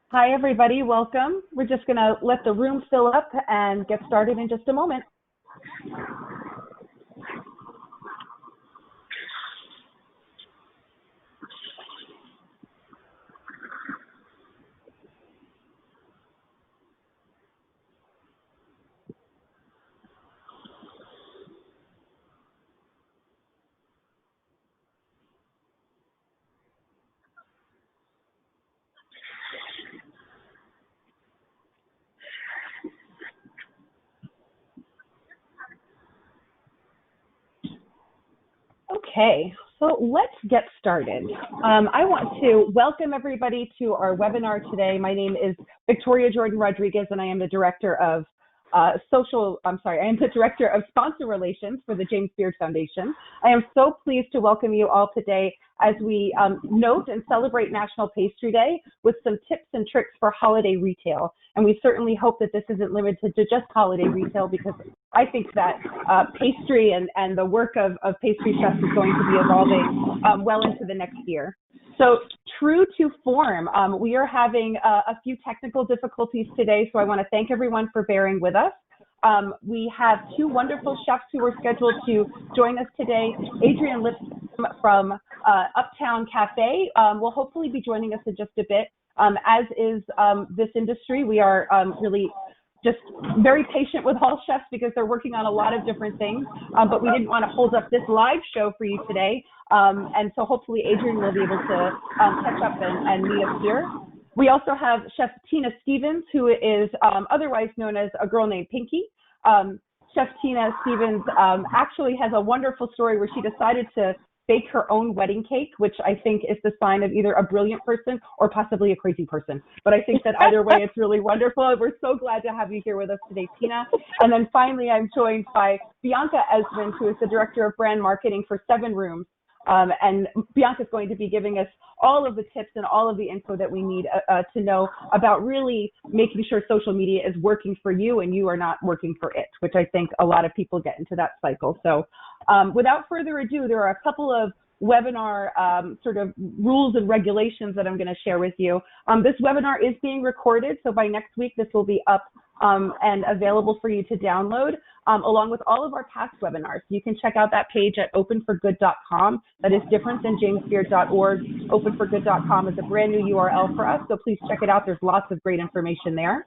Hi, everybody. Welcome. We're just going to let the room fill up and get started in just a moment. Okay, so let's get started. I want to welcome everybody to our webinar today. My name is Victoria Jordan Rodriguez, and I am the Director of I am the Director of Sponsor Relations for the James Beard Foundation. I am so pleased to welcome you all today as we note and celebrate National Pastry Day with some tips and tricks for holiday retail. And we certainly hope that this isn't limited to just holiday retail, because I think that pastry and the work of pastry chefs is going to be evolving well into the next year. So true to form, we are having a few technical difficulties today, so I want to thank everyone for bearing with us. We have two wonderful chefs who are scheduled to join us today. Adrian Lipscombe from Uptowne Café will hopefully be joining us in just a bit. As is this industry, we are really just very patient with all chefs because they're working on a lot of different things, but we didn't want to hold up this live show for you today. And so hopefully Adrian will be able to catch up and meet us here. We also have Chef Tina Stevens, who is otherwise known as a girl named Pinky. Chef Tina Stevens actually has a wonderful story where she decided to bake her own wedding cake, which I think is the sign of either a brilliant person or possibly a crazy person. But I think that either way, it's really wonderful. We're so glad to have you here with us today, Tina. And then finally, I'm joined by Bianca Esmond, who is the Director of Brand Marketing for SevenRooms. And Bianca is going to be giving us all of the tips and all of the info that we need to know about really making sure social media is working for you and you are not working for it, which I think a lot of people get into that cycle. So without further ado, there are a couple of webinar sort of rules and regulations that I'm going to share with you. This webinar is being recorded, so by next week this will be up and available for you to download, along with all of our past webinars. You can check out that page at openforgood.com. That is different than jamesbeard.org. Openforgood.com is a brand new URL for us, so please check it out. There's lots of great information there.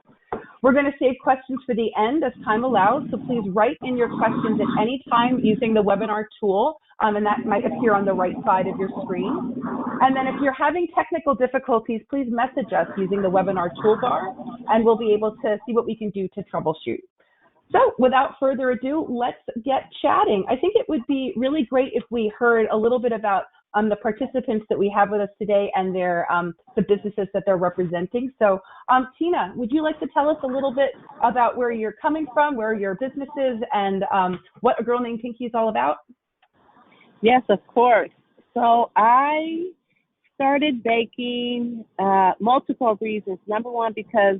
We're going to save questions for the end as time allows, so please write in your questions at any time using the webinar tool, and that might appear on the right side of your screen. And then if you're having technical difficulties, please message us using the webinar toolbar, and we'll be able to see what we can do to troubleshoot. So without further ado, let's get chatting. I think it would be really great if we heard a little bit about the participants that we have with us today and their the businesses that they're representing. So Tina, would you like to tell us a little bit about where you're coming from, where your business is, and what A Girl Named Pinky is all about? Yes, of course. So I started baking multiple reasons. Number one, because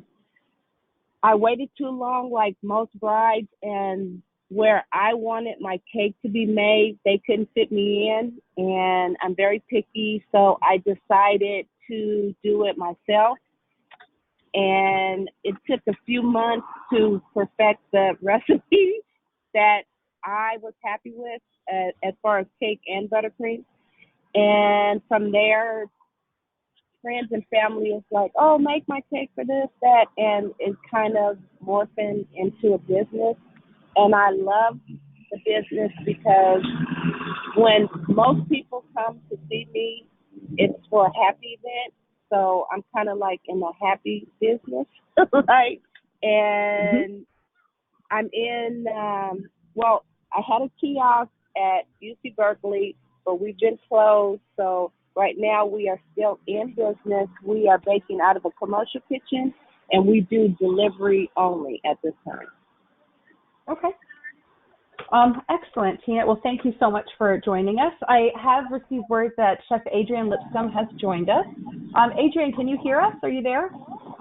I waited too long, like most brides, and where I wanted my cake to be made, they couldn't fit me in, and I'm very picky, so I decided to do it myself. And it took a few months to perfect the recipe that I was happy with as far as cake and buttercream. And from there, friends and family is like, oh, make my cake for this, that, and it's kind of morphing into a business. And I love the business because when most people come to see me, it's for a happy event. So I'm kind of like in a happy business, right? And I'm in, well, I had a kiosk at UC Berkeley, but we've been closed. So right now we are still in business. We are baking out of a commercial kitchen, and we do delivery only at this time. Okay. Excellent, Tina. Well, thank you so much for joining us. I have received word that Chef Adrian Lipscombe has joined us. Adrian, can you hear us? Are you there? All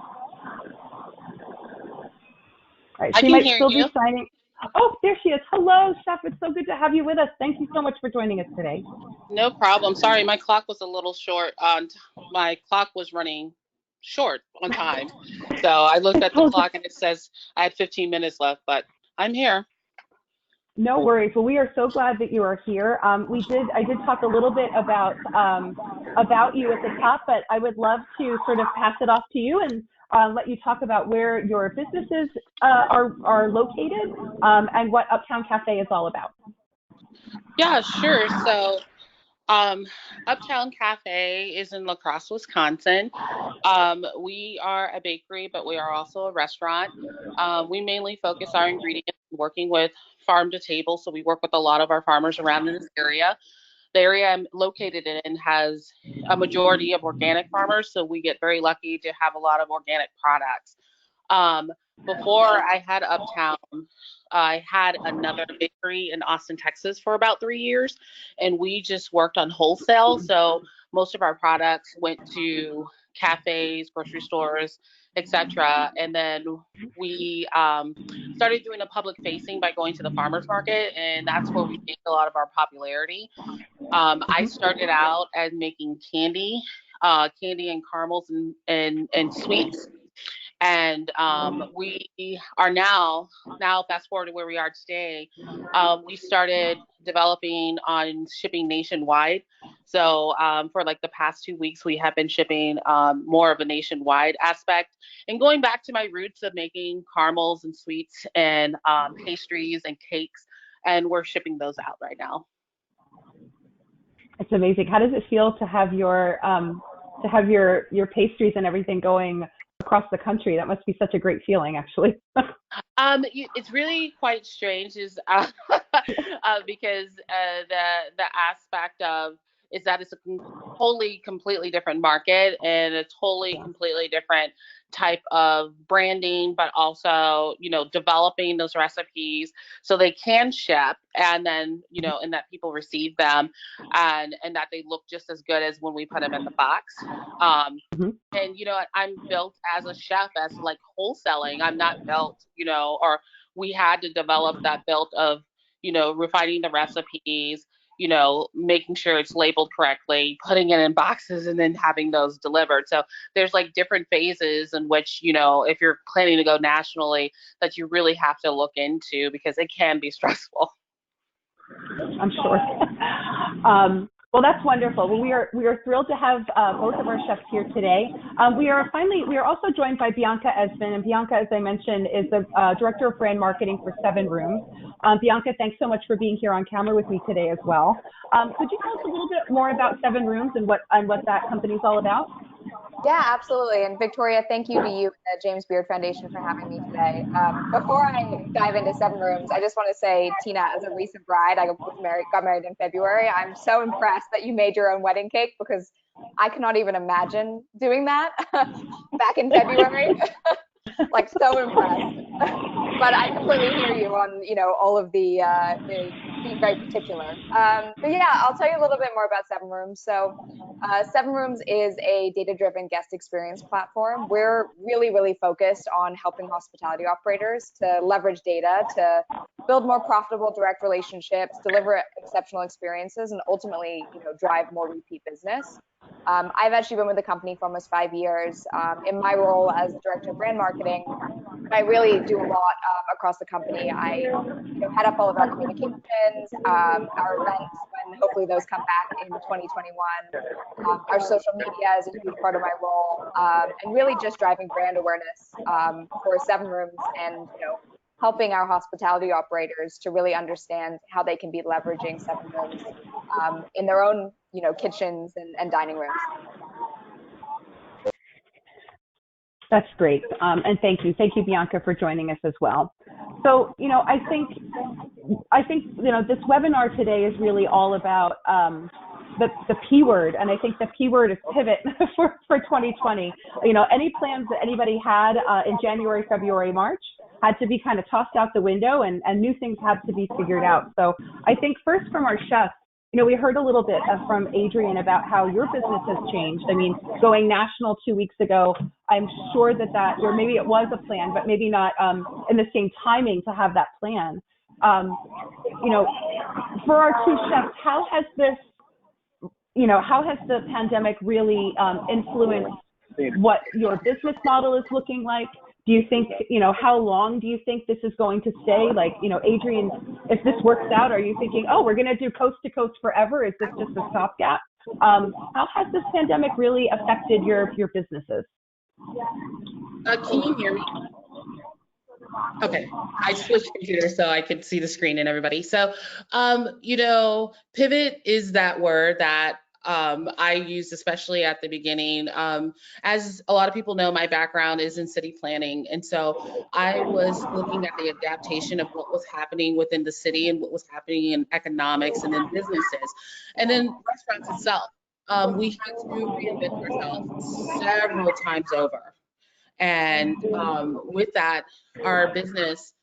right, she might still be signing. Oh, there she is. Hello, Chef. It's so good to have you with us. Thank you so much for joining us today. No problem. Sorry, my clock was a little short. My clock was running short on time. So I looked at the clock and it says I had 15 minutes left, but I'm here. No worries. Well, we are so glad that you are here. I did talk a little bit about you at the top, but I would love to sort of pass it off to you and let you talk about where your businesses are located and what Uptowne Cafe is all about. Yeah, sure. So Uptowne Cafe is in La Crosse, Wisconsin. We are a bakery, but we are also a restaurant. We mainly focus our ingredients working with farm to table. So we work with a lot of our farmers around in this area. The area I'm located in has a majority of organic farmers, so we get very lucky to have a lot of organic products. Um, Before I had Uptown, I had another bakery in Austin, Texas for about 3 years, and we just worked on wholesale. So most of our products went to cafes, grocery stores, etc. And then we started doing a public facing by going to the farmers market, and that's where we gained a lot of our popularity. I started out as making candy and caramels and sweets. And we are now fast forward to where we are today. We started developing on shipping nationwide. So for like the past 2 weeks, we have been shipping more of a nationwide aspect and going back to my roots of making caramels and sweets and pastries and cakes. And we're shipping those out right now. It's amazing. How does it feel to have your pastries and everything going across the country? That must be such a great feeling, actually. It's really quite strange, because the aspect of is that it's a wholly completely different market and a totally completely different type of branding, but also developing those recipes so they can ship and then and that people receive them and that they look just as good as when we put them in the box. And I'm built as a chef as like wholesaling. I'm not built or we had to develop that built of refining the recipes, making sure it's labeled correctly, putting it in boxes, and then having those delivered. So there's like different phases in which, if you're planning to go nationally, that you really have to look into because it can be stressful. I'm sure. Well, that's wonderful. Well, we are thrilled to have both of our chefs here today. We are also joined by Bianca Esmond, and Bianca, as I mentioned, is the Director of Brand Marketing for SevenRooms. Bianca, thanks so much for being here on camera with me today as well. Could you tell us a little bit more about SevenRooms and what that company is all about? Yeah, absolutely. And Victoria, thank you to you and the James Beard Foundation for having me today. Before I dive into SevenRooms, I just want to say, Tina, as a recent bride, I got married in February. I'm so impressed that you made your own wedding cake because I cannot even imagine doing that back in February. Like, so impressed. But I completely hear you on, all of the being very particular. But yeah, I'll tell you a little bit more about SevenRooms. So SevenRooms is a data-driven guest experience platform. We're really, really focused on helping hospitality operators to leverage data to build more profitable direct relationships, deliver exceptional experiences, and ultimately, drive more repeat business. I've actually been with the company for almost 5 years. In my role as Director of Brand Marketing, I really do a lot across the company. I head up all of our communications, our events, when hopefully those come back in 2021. Our social media is a huge part of my role, and really just driving brand awareness for SevenRooms and helping our hospitality operators to really understand how they can be leveraging SevenRooms in their own kitchens and dining rooms. That's great. And thank you, Bianca, for joining us as well. So, I think this webinar today is really all about the P word, and I think the P word is pivot for 2020. Any plans that anybody had in January, February, March had to be kind of tossed out the window, and new things had to be figured out. So I think first from our chefs, we heard a little bit from Adrian about how your business has changed. I mean, going national 2 weeks ago, I'm sure that or maybe it was a plan, but maybe not in the same timing to have that plan. For our two chefs, how has the pandemic really influenced what your business model is looking like? Do you think, how long do you think this is going to stay? Like, Adrian, if this works out, are you thinking, oh, we're going to do coast to coast forever? Is this just a stopgap? How has this pandemic really affected your businesses? Can you hear me? Okay, I switched computers so I could see the screen and everybody. So, pivot is that word that I used especially at the beginning. As a lot of people know, my background is in city planning. And so I was looking at the adaptation of what was happening within the city and what was happening in economics and in businesses. And then restaurants itself. We had to reinvent ourselves several times over. And with that, our business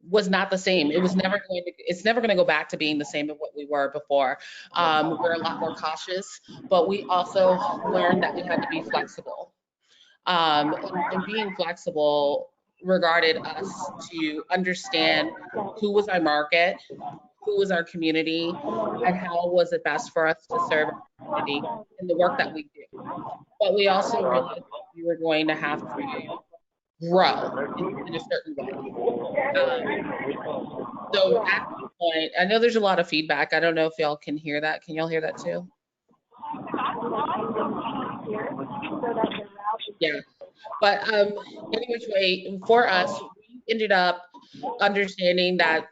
was not the same. It's never going to go back to being the same as what we were before. We're a lot more cautious, but we also learned that we had to be flexible. And being flexible regarded us to understand who was our market, who was our community, and how was it best for us to serve our community in the work that we do. But we also realized we were going to have to grow in a certain way. So at this point, I know there's a lot of feedback. I don't know if y'all can hear that. Can y'all hear that too? Yeah. But any which way, for us, we ended up understanding that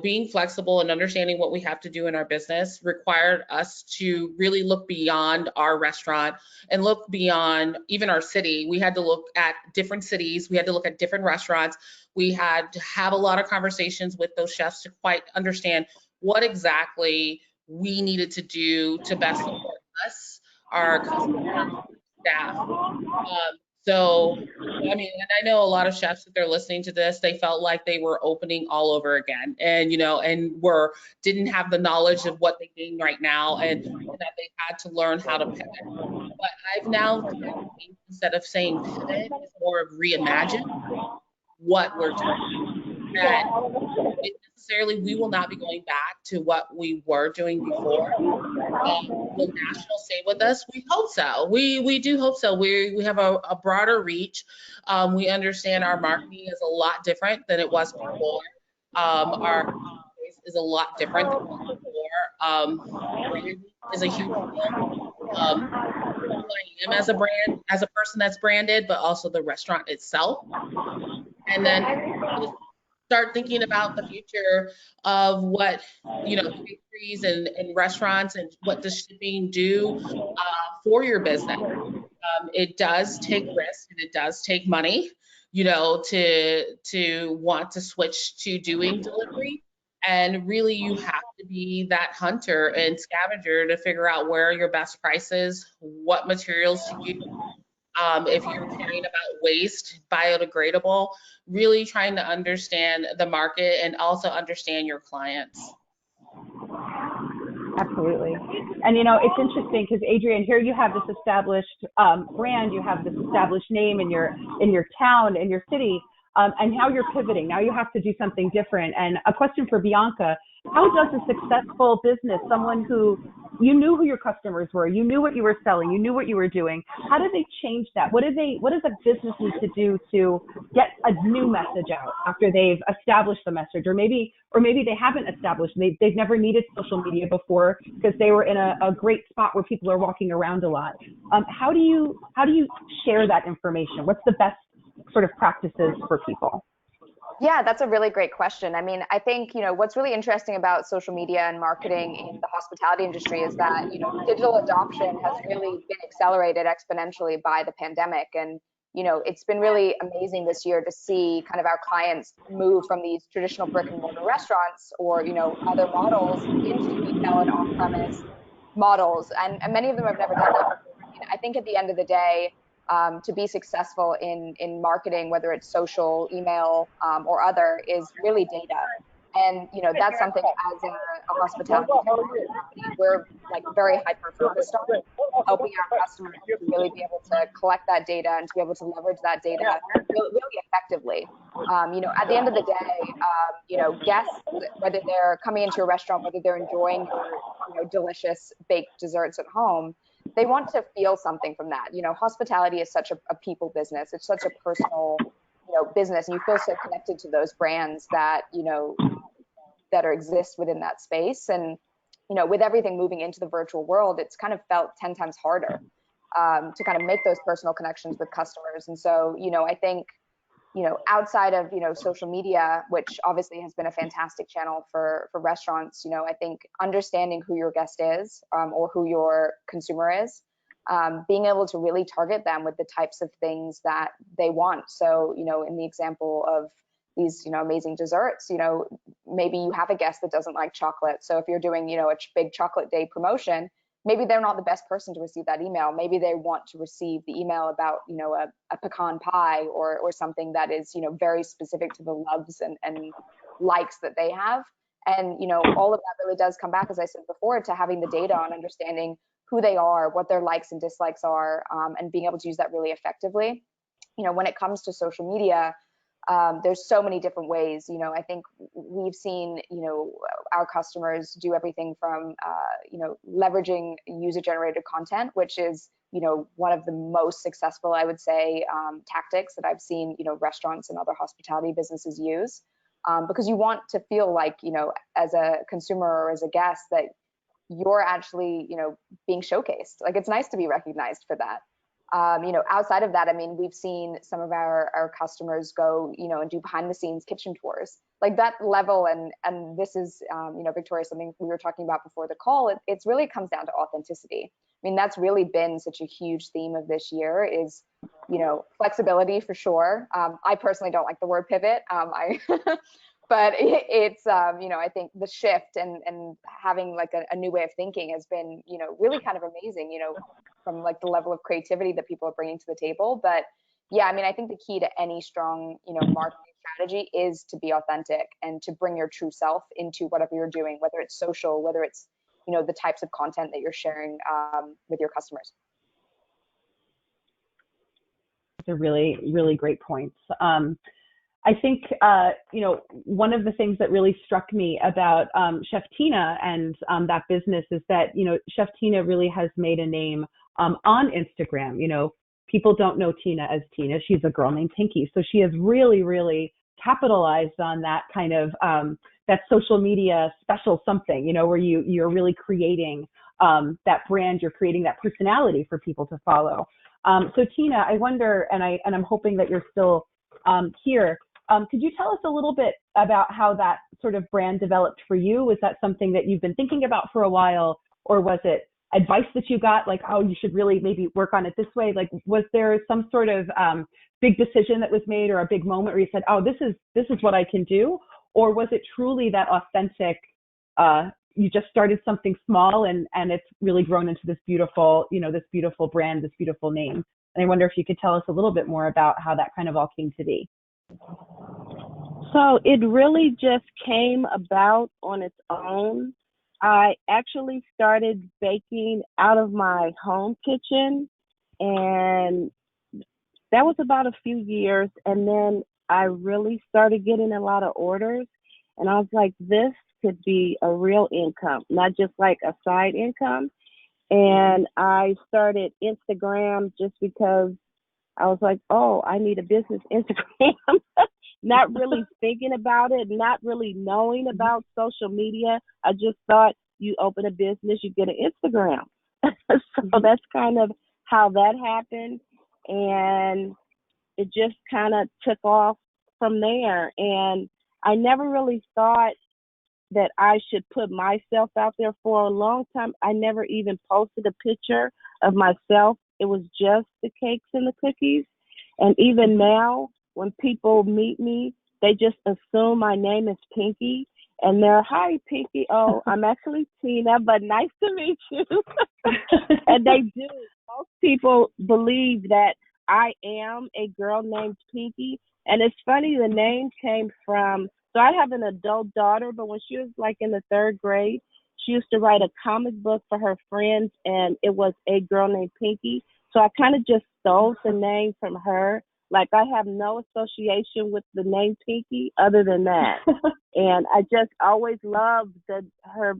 being flexible and understanding what we have to do in our business required us to really look beyond our restaurant and look beyond even our city. We had to look at different cities. We had to look at different restaurants. We had to have a lot of conversations with those chefs to quite understand what exactly we needed to do to best support us, our customers, staff. So, I mean, and I know a lot of chefs that they're listening to this, they felt like they were opening all over again, and and didn't have the knowledge of what they gain right now, and that they had to learn how to pivot. But I've now, instead of saying pivot, it's more of reimagine what we're doing. And necessarily, we will not be going back to what we were doing before. Will national stay with us? We hope so. We do hope so. We have a broader reach. We understand our marketing is a lot different than it was before. Our space is a lot different than it was before. Brand is a huge deal. Who I am as a brand, as a person that's branded, but also the restaurant itself. And then start thinking about the future of what bakeries and restaurants and what does shipping do for your business. It does take risk and it does take money, to want to switch to doing delivery. And really, you have to be that hunter and scavenger to figure out where are your best prices, what materials to use. If you're caring about waste, biodegradable, really trying to understand the market and also understand your clients. Absolutely. And it's interesting because Adrian, here you have this established brand, you have this established name in your town, in your city, and now you're pivoting. Now you have to do something different. And a question for Bianca: how does a successful business, someone who you knew who your customers were, you knew what you were selling, you knew what you were doing, how do they change that? What does a business need to do to get a new message out after they've established the message, or maybe they haven't established, they've never needed social media before because they were in a great spot where people are walking around a lot. How do you share that information? What's the best sort of practices for people? Yeah, that's a really great question. I mean, I think, what's really interesting about social media and marketing in the hospitality industry is that, digital adoption has really been accelerated exponentially by the pandemic. And, it's been really amazing this year to see kind of our clients move from these traditional brick and mortar restaurants or, other models into retail and off-premise models. And many of them have never done that before. I think at the end of the day, to be successful in marketing, whether it's social, email, or other, is really data. And that's something as a hospitality company, we're like very hyper focused on, helping our customers to really be able to collect that data and to be able to leverage that data really effectively. At the end of the day, guests, whether they're coming into a restaurant, whether they're enjoying your delicious baked desserts at home, they want to feel something from that. Hospitality is such a people business. It's such a personal, business, and you feel so connected to those brands that, that exist within that space. And, with everything moving into the virtual world, it's kind of felt 10 times harder to kind of make those personal connections with customers. And so, I think, outside of, social media, which obviously has been a fantastic channel for restaurants, I think understanding who your guest is, or who your consumer is, being able to really target them with the types of things that they want. So, in the example of these, amazing desserts, maybe you have a guest that doesn't like chocolate. So if you're doing, a big chocolate day promotion, maybe they're not the best person to receive that email. Maybe they want to receive the email about, a pecan pie or something that is, very specific to the loves and likes that they have. And, all of that really does come back, as I said before, to having the data on understanding who they are, what their likes and dislikes are, and being able to use that really effectively. When it comes to social media, there's so many different ways. I think we've seen, our customers do everything from, leveraging user-generated content, which is, one of the most successful, I would say, tactics that I've seen, restaurants and other hospitality businesses use, because you want to feel like, as a consumer or as a guest, that you're actually, being showcased. Like, it's nice to be recognized for that. Outside of that, I mean, we've seen some of our customers go, and do behind the scenes kitchen tours, like that level. And this is, Victoria, something we were talking about before the call. It's really comes down to authenticity. I mean, that's really been such a huge theme of this year is, flexibility for sure. I personally don't like the word pivot. But it's, I think the shift and having like a new way of thinking has been, really kind of amazing, from like the level of creativity that people are bringing to the table. But yeah, I mean, I think the key to any strong, marketing strategy is to be authentic and to bring your true self into whatever you're doing, whether it's social, whether it's, the types of content that you're sharing with your customers. Those are really, really great points. I think, one of the things that really struck me about Chef Tina and that business is that, Chef Tina really has made a name on Instagram. People don't know Tina as Tina. She's a girl named Pinky. So she has really, really capitalized on that kind of that social media special something, where you're really creating that brand, you're creating that personality for people to follow. So Tina, I wonder, and I'm hoping that you're still here. Could you tell us a little bit about how that sort of brand developed for you? Was that something that you've been thinking about for a while, or was it advice that you got, like, oh, you should really maybe work on it this way? Like, was there some sort of big decision that was made, or a big moment where you said, oh, this is what I can do? Or was it truly that authentic, you just started something small and it's really grown into this beautiful, this beautiful brand, this beautiful name? And I wonder if you could tell us a little bit more about how that kind of all came to be. So it really just came about on its own. I actually started baking out of my home kitchen, and that was about a few years. And then I really started getting a lot of orders, and I was like, this could be a real income, not just like a side income. And I started Instagram just because I was like, oh, I need a business Instagram. Not really thinking about it, not really knowing about social media. I just thought you open a business, you get an Instagram. So that's kind of how that happened. And it just kind of took off from there. And I never really thought that I should put myself out there. For a long time. I never even posted a picture of myself. It was just the cakes and the cookies. And even now, when people meet me, they just assume my name is Pinky. And they're, hi, Pinky. Oh, I'm actually Tina, but nice to meet you. And they do. Most people believe that I am a girl named Pinky. And it's funny, the name came from, so I have an adult daughter, but when she was like in the 3rd grade, she used to write a comic book for her friends, and it was a girl named Pinky. So I kind of just stole the name from her. Like, I have no association with the name Pinky other than that. And I just always loved her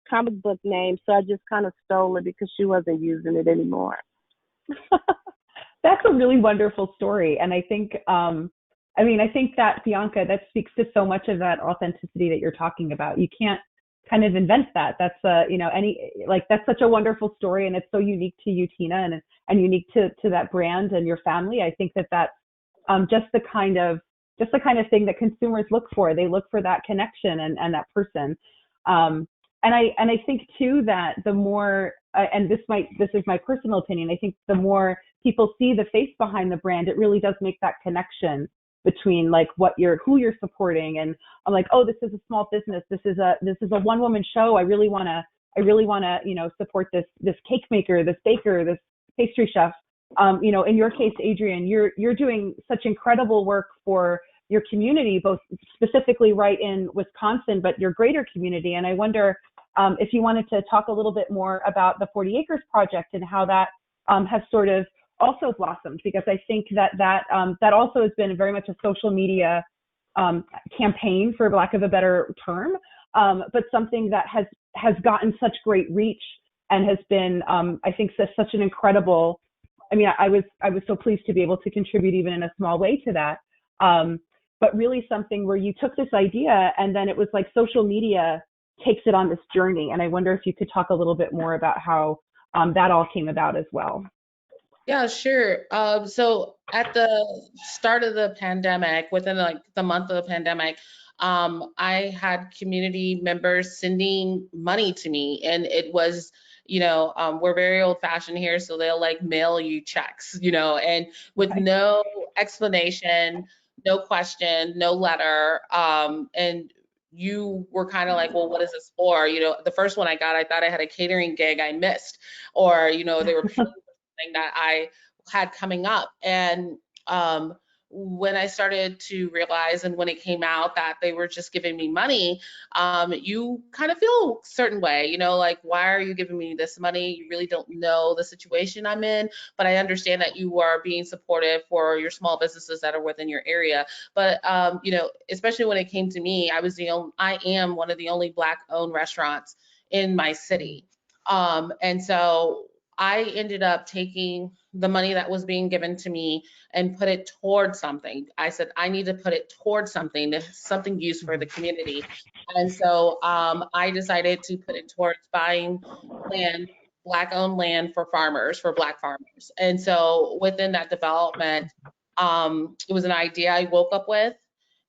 comic book name, so I just kind of stole it because she wasn't using it anymore. That's a really wonderful story. And I think, I think that, Bianca, that speaks to so much of that authenticity that you're talking about. You can't kind of invent that. That's, that's such a wonderful story, and it's so unique to you, Tina, and unique to that brand and your family. I think that that's just the kind of thing that consumers look for. They look for that connection and that person. And I think too that the more, and this is my personal opinion, I think the more people see the face behind the brand, it really does make that connection between like who you're supporting. And I'm like, oh, this is a small business. This is a one-woman show. I really want to, support this cake maker, this baker, this pastry chef. In your case, Adrian, you're doing such incredible work for your community, both specifically right in Wisconsin, but your greater community. And I wonder if you wanted to talk a little bit more about the 40 Acres Project and how that has sort of also blossomed, because I think that also has been very much a social media campaign, for lack of a better term, but something that has gotten such great reach and has been, I think, such an incredible. I was so pleased to be able to contribute even in a small way to that. But really something where you took this idea and then it was like social media takes it on this journey. And I wonder if you could talk a little bit more about how that all came about as well. Yeah, sure. So at the start of the pandemic, within like the month of the pandemic, I had community members sending money to me, and it was, we're very old fashioned here, so they'll like mail you checks, and with no explanation, no question, no letter. And you were kind of like, well, what is this for? The first one I got, I thought I had a catering gig I missed, or, they were paying for something that I had coming up. And when I started to realize, and when it came out that they were just giving me money, you kind of feel a certain way, like, why are you giving me this money? You really don't know the situation I'm in, but I understand that you are being supportive for your small businesses that are within your area. But, especially when it came to me, I am one of the only Black-owned restaurants in my city. And so I ended up taking the money that was being given to me and put it towards something. I said, I need to put it towards something used for the community. And so I decided to put it towards buying land, Black-owned land for farmers, for Black farmers. And so within that development, it was an idea I woke up with.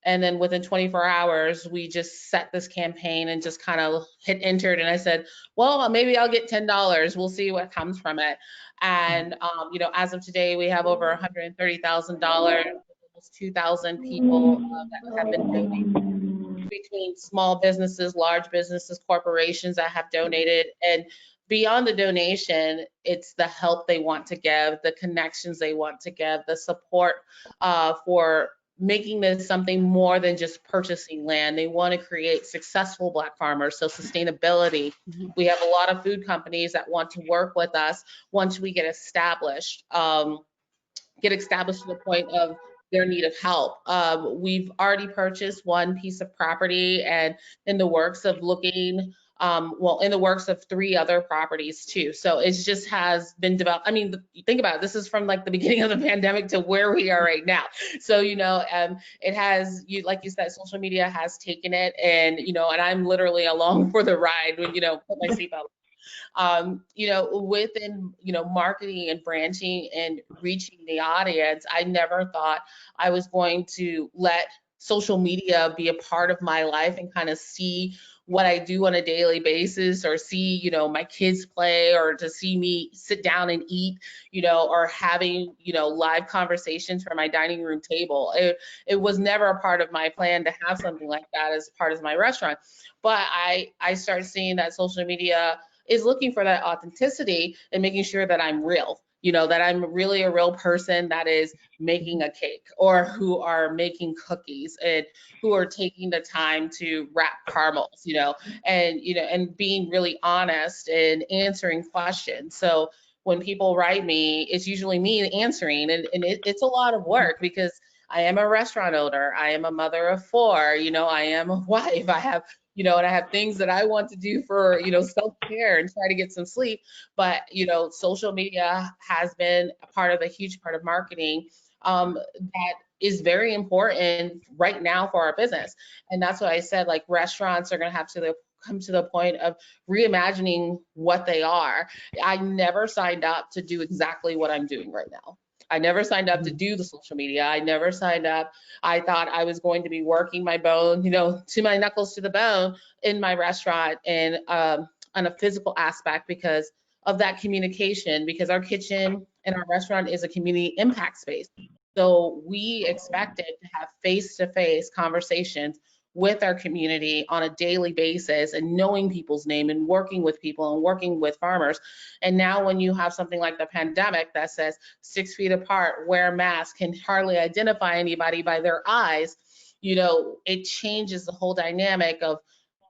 And then within 24 hours, we just set this campaign and just kind of hit entered. And I said, well, maybe I'll get $10. We'll see what comes from it. And, as of today, we have over $130,000, almost 2,000 people that have been donating, between small businesses, large businesses, corporations that have donated. And beyond the donation, it's the help they want to give, the connections they want to give, the support for making this something more than just purchasing land. They want to create successful Black farmers. So sustainability. We have a lot of food companies that want to work with us once we get established to the point of their need of help. We've already purchased one piece of property and in the works of looking, in the works of 3 other properties too. So it just has been developed. Think about it. This is from like the beginning of the pandemic to where we are right now. So, it has, like you said, social media has taken it, and, and I'm literally along for the ride when, put my seatbelt within, marketing and branching and reaching the audience, I never thought I was going to let social media be a part of my life and kind of see what I do on a daily basis, or see, my kids play, or to see me sit down and eat, or having, live conversations from my dining room table. It was never a part of my plan to have something like that as part of my restaurant. But I started seeing that social media is looking for that authenticity and making sure that I'm real, that I'm really a real person that is making a cake, or who are making cookies, and who are taking the time to wrap caramels, and being really honest and answering questions. So when people write me, it's usually me answering, and it's a lot of work, because I am a restaurant owner. I am a mother of 4, I am a wife. I have, and I have things that I want to do for, self-care and try to get some sleep. But, social media has been a part of a huge part of marketing that is very important right now for our business. And that's what I said, like restaurants are going to have to come to the point of reimagining what they are. I never signed up to do exactly what I'm doing right now. I never signed up to do the social media. I never signed up. I thought I was going to be working my bone, to my knuckles to the bone in my restaurant and on a physical aspect because of that communication, because our kitchen and our restaurant is a community impact space. So we expected to have face-to-face conversations with our community on a daily basis and knowing people's name and working with people and working with farmers. And now when you have something like the pandemic that says 6 feet apart, wear masks, can hardly identify anybody by their eyes, it changes the whole dynamic of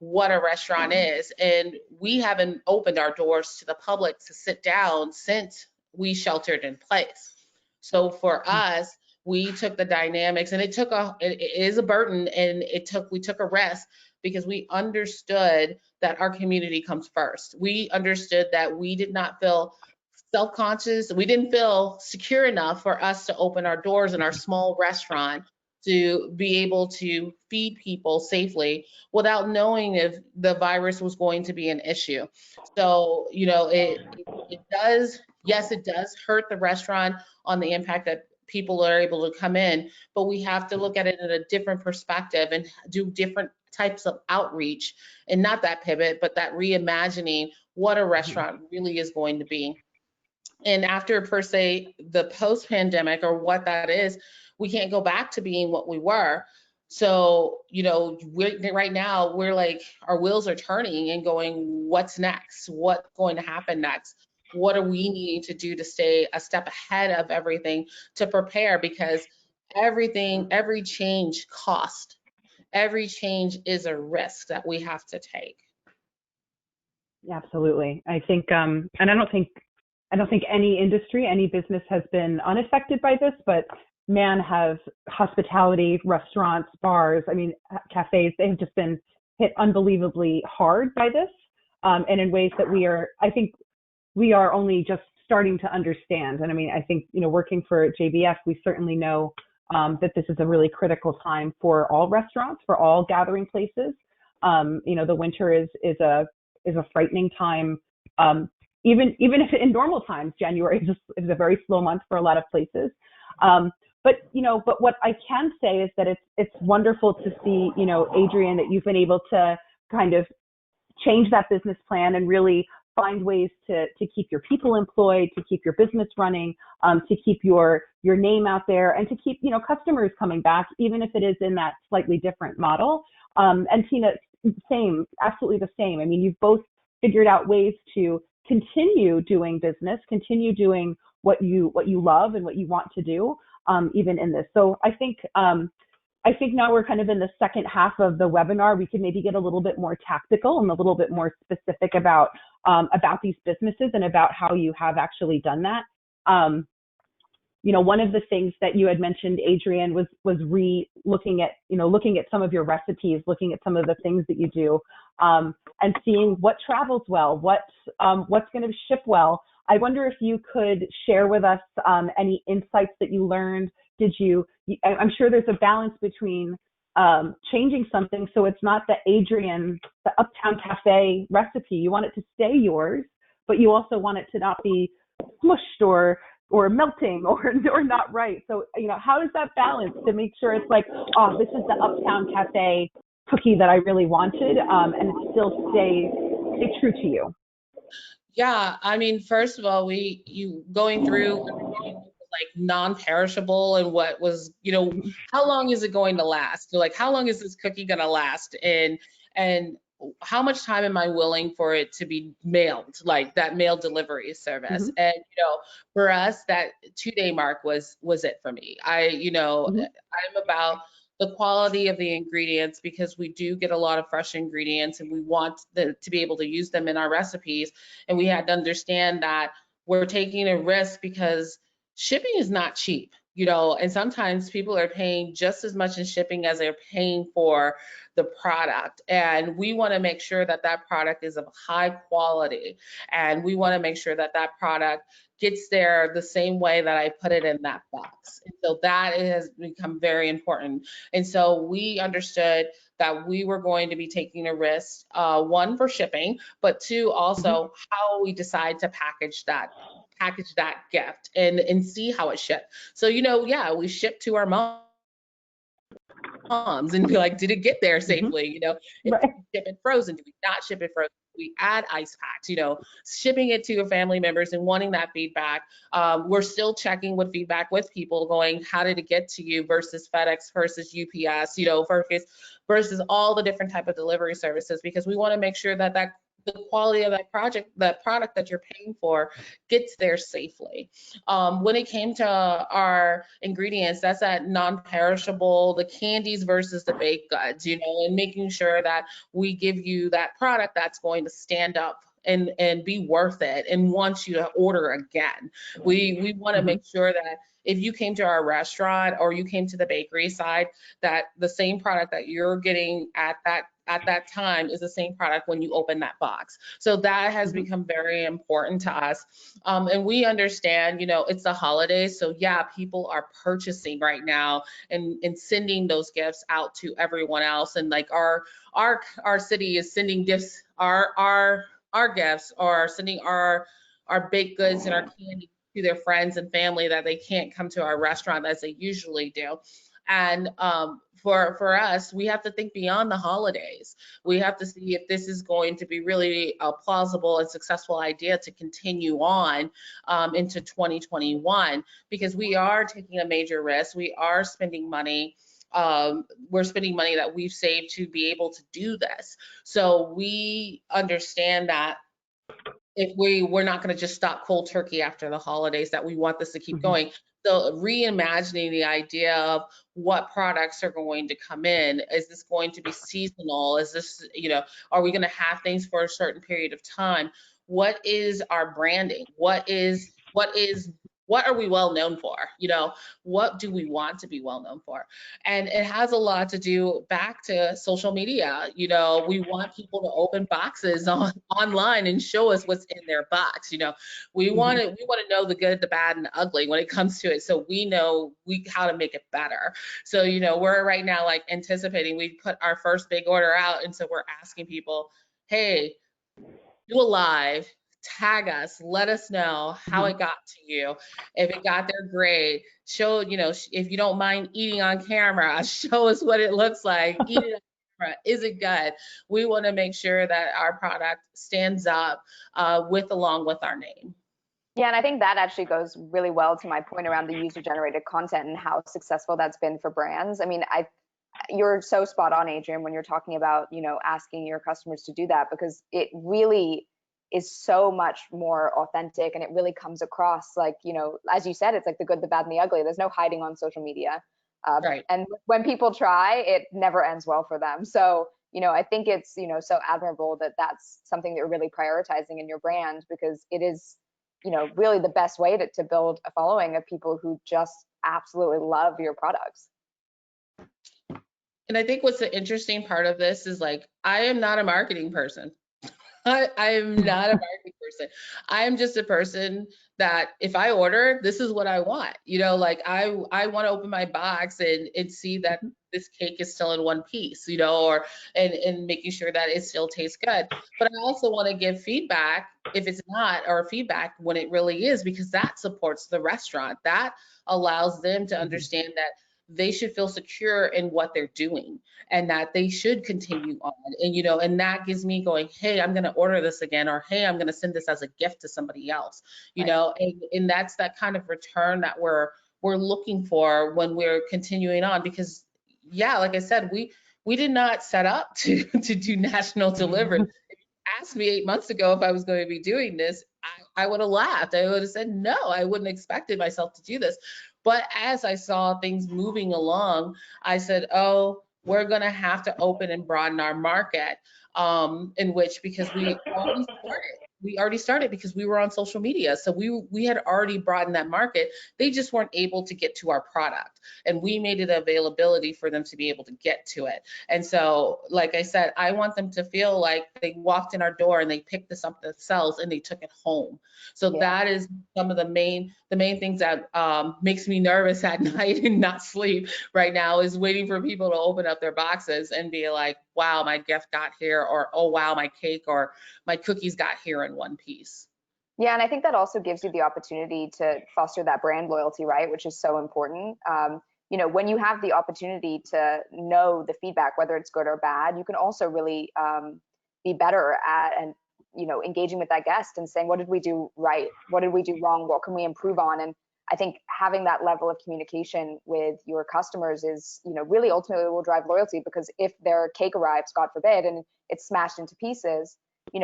what a restaurant is. And we haven't opened our doors to the public to sit down since we sheltered in place. So for us, we took the dynamics, and it is a burden, and we took a rest because we understood that our community comes first. We understood that we did not feel self-conscious. We didn't feel secure enough for us to open our doors in our small restaurant to be able to feed people safely without knowing if the virus was going to be an issue. So, it does, yes, it does hurt the restaurant on the impact that people are able to come in, but we have to look at it in a different perspective and do different types of outreach, and not that pivot, but that reimagining what a restaurant really is going to be. And after, per se, the post-pandemic or what that is, we can't go back to being what we were. So, right now we're like, our wheels are turning and going, what's next? What's going to happen next? What are we needing to do to stay a step ahead of everything to prepare? Because every change cost, every change is a risk that we have to take. Yeah, absolutely. I think, and I don't think any industry, any business has been unaffected by this, but man, have hospitality, restaurants, bars, cafes, they have just been hit unbelievably hard by this, and in ways that I think we are only just starting to understand. And I think, working for JBF, we certainly know that this is a really critical time for all restaurants, for all gathering places. The winter is a frightening time. Even if in normal times, January is a very slow month for a lot of places. But what I can say is that it's wonderful to see, Adrian, that you've been able to kind of change that business plan and really find ways to keep your people employed, to keep your business running, to keep your name out there, and to keep, customers coming back, even if it is in that slightly different model. And Tina, same, absolutely the same. You've both figured out ways to continue doing business, continue doing what you love and what you want to do, even in this. So I think now we're kind of in the second half of the webinar. We can maybe get a little bit more tactical and a little bit more specific about these businesses and about how you have actually done that. One of the things that you had mentioned, Adrian, was looking at some of your recipes, looking at some of the things that you do, and seeing what travels well, what's going to ship well. I wonder if you could share with us any insights that you learned. I'm sure there's a balance between changing something so it's not the Uptowne Café recipe. You want it to stay yours, but you also want it to not be smushed or melting or not right. So, how is that balance to make sure it's like, oh, this is the Uptowne Café cookie that I really wanted, and it still stay true to you? Yeah, first of all, you going through like non-perishable and what was, how long is it going to last? Like, how long is this cookie going to last? And how much time am I willing for it to be mailed, like that mail delivery service? Mm-hmm. And, for us, that 2-day mark was it for me. Mm-hmm. I'm about the quality of the ingredients, because we do get a lot of fresh ingredients and we want to be able to use them in our recipes. And we had to understand that we're taking a risk because shipping is not cheap. you know, and sometimes people are paying just as much in shipping as they're paying for the product. And we want to make sure that that product is of high quality. And we want to make sure that that product gets there the same way that I put it in that box. And so that has become very important. And so we understood that we were going to be taking a risk, one, for shipping, but two, also how we decide to package that gift and see how it shipped. So, you know, yeah, we ship to our moms and be like, did it get there safely? You know, if Right. we ship it frozen, do we not ship it frozen? We add ice packs, you know, shipping it to your family members and wanting that feedback. We're still checking with feedback with people going, how did it get to you versus FedEx versus UPS, you know, versus all the different type of delivery services, because we want to make sure that the quality of that product that you're paying for gets there safely. When it came to our ingredients, that's that non-perishable, the candies versus the baked goods, you know, and making sure that we give you that product that's going to stand up and be worth it and want you to order again. We want to make sure that if you came to our restaurant or you came to the bakery side, that the same product that you're getting at that time is the same product when you open that box. So that has become very important to us. And we understand, you know, it's the holidays. So yeah, people are purchasing right now and sending those gifts out to everyone else. And like our city is sending gifts, our gifts, or sending our baked goods and our candy to their friends and family that they can't come to our restaurant as they usually do. And for us, we have to think beyond the holidays. We have to see if this is going to be really a plausible and successful idea to continue on into 2021, because we are taking a major risk. We are spending money. We're spending money that we've saved to be able to do this. So we understand that if we're not going to just stop cold turkey after the holidays, that we want this to keep going. So reimagining the idea of what products are going to come in. Is this going to be seasonal? Is this, you know, are we going to have things for a certain period of time? What is our branding? What are we well known for? You know, what do we want to be well known for? And it has a lot to do back to social media. You know, we want people to open boxes online and show us what's in their box. You know, we want to know the good, the bad, and the ugly when it comes to it, so we know how to make it better. So, you know, we're right now like anticipating, we put our first big order out, and so we're asking people, hey, do a live, tag us, let us know how it got to you. If it got there, great. Show, you know, if you don't mind eating on camera, show us what it looks like. Eat it on camera. Is it good? We want to make sure that our product stands up along with our name. Yeah, and I think that actually goes really well to my point around the user-generated content and how successful that's been for brands. I mean, you're so spot on, Adrian, when you're talking about, you know, asking your customers to do that, because it really is so much more authentic, and it really comes across like, you know, as you said, it's like the good, the bad, and the ugly. There's no hiding on social media. Right. And when people try, it never ends well for them. So, you know, I think it's, you know, so admirable that that's something that you're really prioritizing in your brand, because it is, you know, really the best way to build a following of people who just absolutely love your products. And I think what's the interesting part of this is, like, I am not a marketing person. I am not a marketing person. I am just a person that if I order, this is what I want. You know, like I want to open my box and see that this cake is still in one piece, you know, or and making sure that it still tastes good. But I also want to give feedback if it's not, or feedback when it really is, because that supports the restaurant. That allows them to understand that they should feel secure in what they're doing and that they should continue on. And, you know, and that gives me going, hey, I'm going to order this again, or hey, I'm going to send this as a gift to somebody else, you know, and that's that kind of return that we're looking for when we're continuing on. Because yeah, like I said, we did not set up to do national delivery. If you asked me 8 months ago if I was going to be doing this, I would have laughed. I would have said, no, I wouldn't have expected myself to do this. But as I saw things moving along, I said, oh, we're going to have to open and broaden our market, in which, because we already started. we already started because we were on social media. So we had already broadened that market. They just weren't able to get to our product, and we made it availability for them to be able to get to it. And so, like I said, I want them to feel like they walked in our door and they picked this up themselves and they took it home. So that is some of the main things that makes me nervous at night and not sleep right now, is waiting for people to open up their boxes and be like, wow, my gift got here, or oh wow, my cake or my cookies got here in one piece. Yeah, and I think that also gives you the opportunity to foster that brand loyalty, right? Which is so important. When you have the opportunity to know the feedback, whether it's good or bad, you can also really be better at and engaging with that guest and saying, what did we do right? What did we do wrong? What can we improve on? And I think having that level of communication with your customers is, really ultimately will drive loyalty, because if their cake arrives, God forbid, and it's smashed into pieces, giving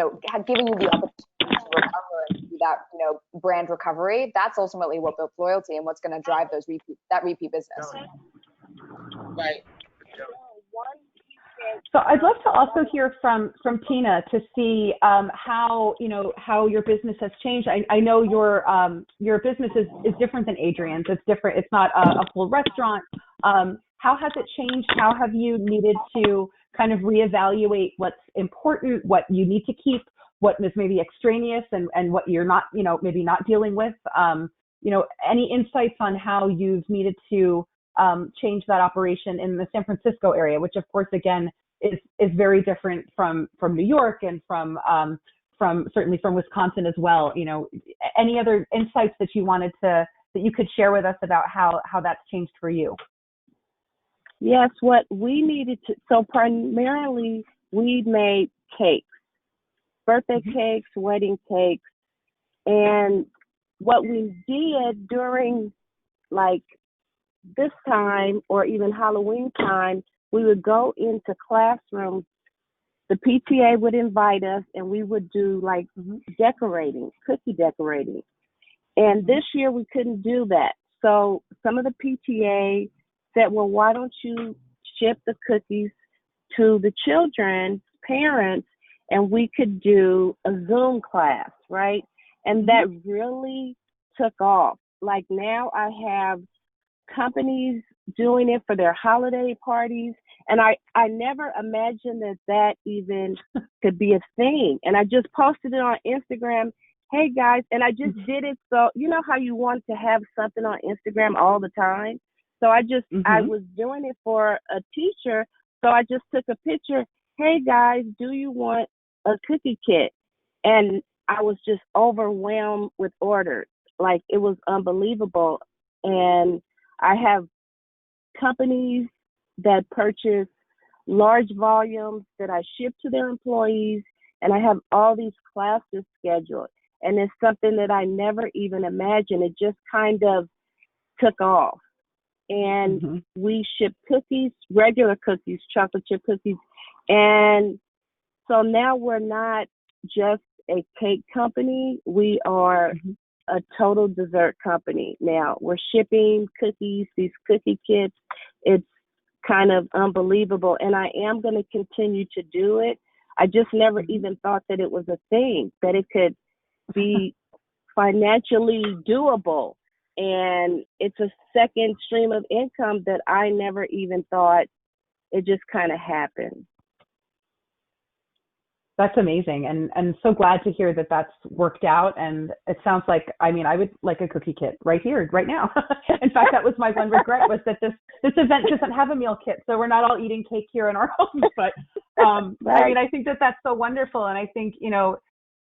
you the opportunity to recover and do that, brand recovery, that's ultimately what builds loyalty and what's going to drive that repeat business. Right. So I'd love to also hear from Tina to see how your business has changed. I know your business is different than Adrian's. It's different. It's not a full restaurant. How has it changed? How have you needed to kind of reevaluate what's important, what you need to keep, what is maybe extraneous, and what you're not, maybe not dealing with? Any insights on how you've needed to change that operation in the San Francisco area, which of course, again, is very different from New York and from certainly from Wisconsin as well. Any other insights that you could share with us about how that's changed for you? Yes, what we needed to, so primarily we made cakes, birthday cakes, wedding cakes. And what we did during like this time or even Halloween time, we would go into classrooms. The PTA would invite us and we would do like decorating, cookie decorating. And this year we couldn't do that. So some of the PTA said, well, why don't you ship the cookies to the children's parents and we could do a Zoom class, right? And that really took off. Like now I have companies doing it for their holiday parties. And I never imagined that even could be a thing. And I just posted it on Instagram. Hey guys, and I just did it. So you know how you want to have something on Instagram all the time? So I was doing it for a teacher. So I just took a picture. Hey guys, do you want a cookie kit? And I was just overwhelmed with orders. Like it was unbelievable. And I have companies that purchase large volumes that I ship to their employees. And I have all these classes scheduled. And it's something that I never even imagined. It just kind of took off. And we ship cookies, regular cookies, chocolate chip cookies. And so now we're not just a cake company. We are a total dessert company now. We're shipping cookies, these cookie kits. It's kind of unbelievable. And I am going to continue to do it. I just never even thought that it was a thing, that it could be financially doable. And it's a second stream of income that I never even thought. It just kind of happened. That's amazing. And so glad to hear that that's worked out. And it sounds like, I would like a cookie kit right here, right now. In fact, that was my one regret, was that this event doesn't have a meal kit. So we're not all eating cake here in our homes. But right. I think that that's so wonderful. And I think,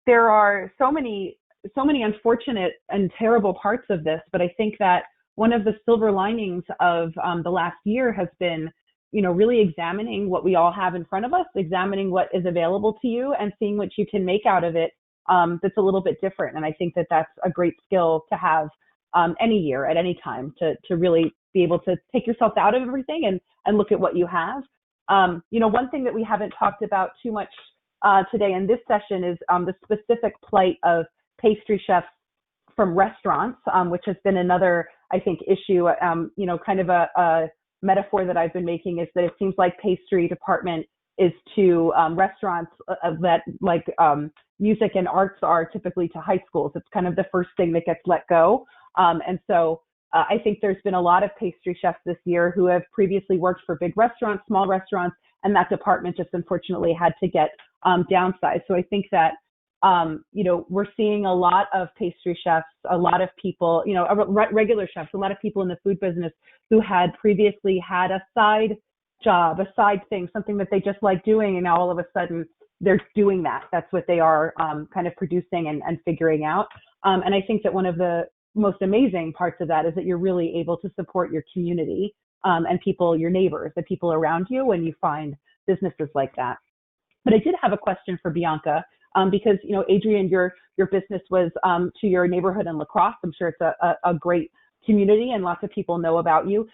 there are so many unfortunate and terrible parts of this, but I think that one of the silver linings of the last year has been, really examining what we all have in front of us, examining what is available to you, and seeing what you can make out of it that's a little bit different. And I think that that's a great skill to have any year, at any time, to really be able to take yourself out of everything and look at what you have. One thing that we haven't talked about too much today in this session is the specific plight of pastry chefs from restaurants, which has been another, I think, issue. Kind of a metaphor that I've been making is that it seems like pastry department is to restaurants that like music and arts are typically to high schools. It's kind of the first thing that gets let go. And so I think there's been a lot of pastry chefs this year who have previously worked for big restaurants, small restaurants, and that department just unfortunately had to get downsized. So I think that, we're seeing a lot of pastry chefs, a lot of people, regular chefs, a lot of people in the food business who had previously had a side job, a side thing, something that they just like doing, and now all of a sudden they're doing that. That's what they are kind of producing and figuring out. And I think that one of the most amazing parts of that is that you're really able to support your community and people, your neighbors, the people around you when you find businesses like that. But I did have a question for Bianca because, Adrian, your business was to your neighborhood in La Crosse. I'm sure it's a great community and lots of people know about you.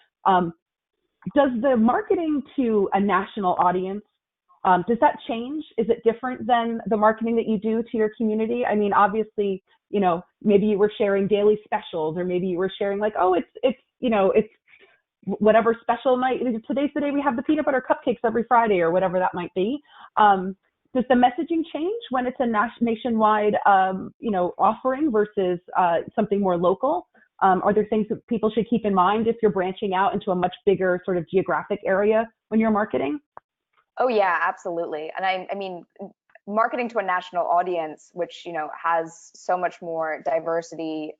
Does the marketing to a national audience, does that change? Is it different than the marketing that you do to your community? I mean, obviously, maybe you were sharing daily specials, or maybe you were sharing like, oh, it's whatever special today's the day we have the peanut butter cupcakes every Friday, or whatever that might be. Does the messaging change when it's a nationwide, offering versus something more local? Are there things that people should keep in mind if you're branching out into a much bigger sort of geographic area when you're marketing? Oh yeah, absolutely. And I mean, marketing to a national audience, which, has so much more diversity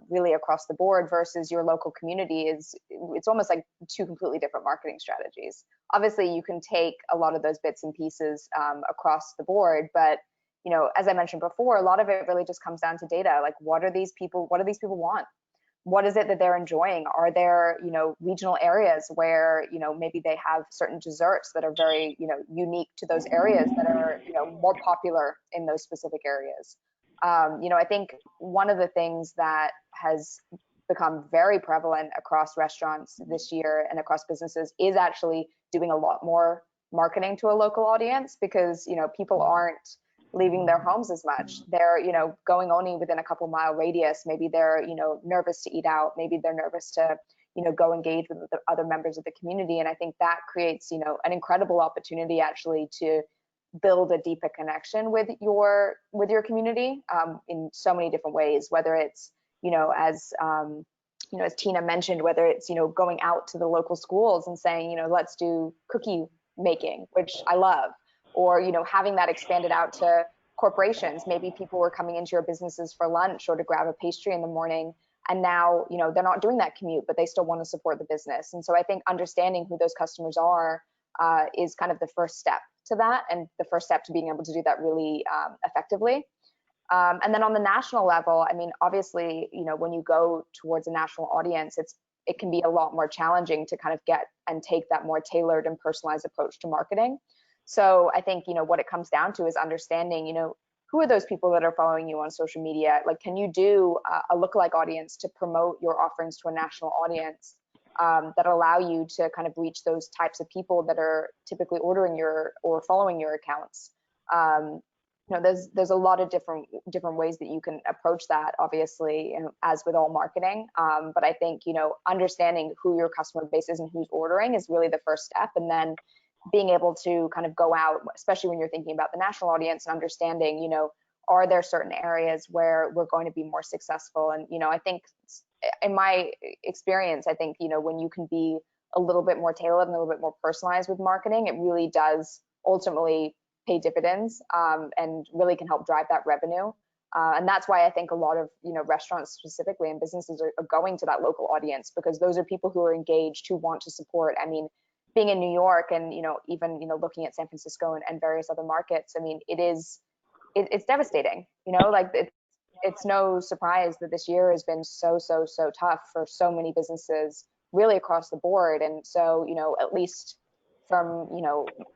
really across the board versus your local community, it's almost like two completely different marketing strategies. Obviously, you can take a lot of those bits and pieces across the board, but as I mentioned before, a lot of it really just comes down to data. Like, what do these people want? What is it that they're enjoying? Are there, regional areas where, maybe they have certain desserts that are very, unique to those areas that are, more popular in those specific areas? I think one of the things that has become very prevalent across restaurants this year and across businesses is actually doing a lot more marketing to a local audience, because, people aren't leaving their homes as much. They're, going only within a couple mile radius. Maybe they're, nervous to eat out. Maybe they're nervous to, go engage with the other members of the community. And I think that creates, an incredible opportunity actually to build a deeper connection with your community in so many different ways, whether it's, as Tina mentioned, whether it's, going out to the local schools and saying, let's do cookie making, which I love. Or, having that expanded out to corporations. Maybe people were coming into your businesses for lunch or to grab a pastry in the morning. And now, they're not doing that commute, but they still want to support the business. And so I think understanding who those customers are is kind of the first step to that, and the first step to being able to do that really effectively. And then on the national level, I mean, obviously, when you go towards a national audience, it can be a lot more challenging to kind of get and take that more tailored and personalized approach to marketing. So I think, what it comes down to is understanding, who are those people that are following you on social media? Like, can you do a lookalike audience to promote your offerings to a national audience that allow you to kind of reach those types of people that are typically ordering or following your accounts? There's a lot of different ways that you can approach that, obviously, as with all marketing. But I think, understanding who your customer base is and who's ordering is really the first step. And then being able to kind of go out, especially when you're thinking about the national audience, and understanding, are there certain areas where we're going to be more successful? And, I think in my experience, I think, when you can be a little bit more tailored and a little bit more personalized with marketing, it really does ultimately pay dividends and really can help drive that revenue. And that's why I think a lot of, restaurants specifically and businesses are going to that local audience, because those are people who are engaged, who want to support. I mean, being in New York and, even, looking at San Francisco and various other markets, I mean, it's devastating, like it's no surprise that this year has been so tough for so many businesses really across the board. And so, at least from,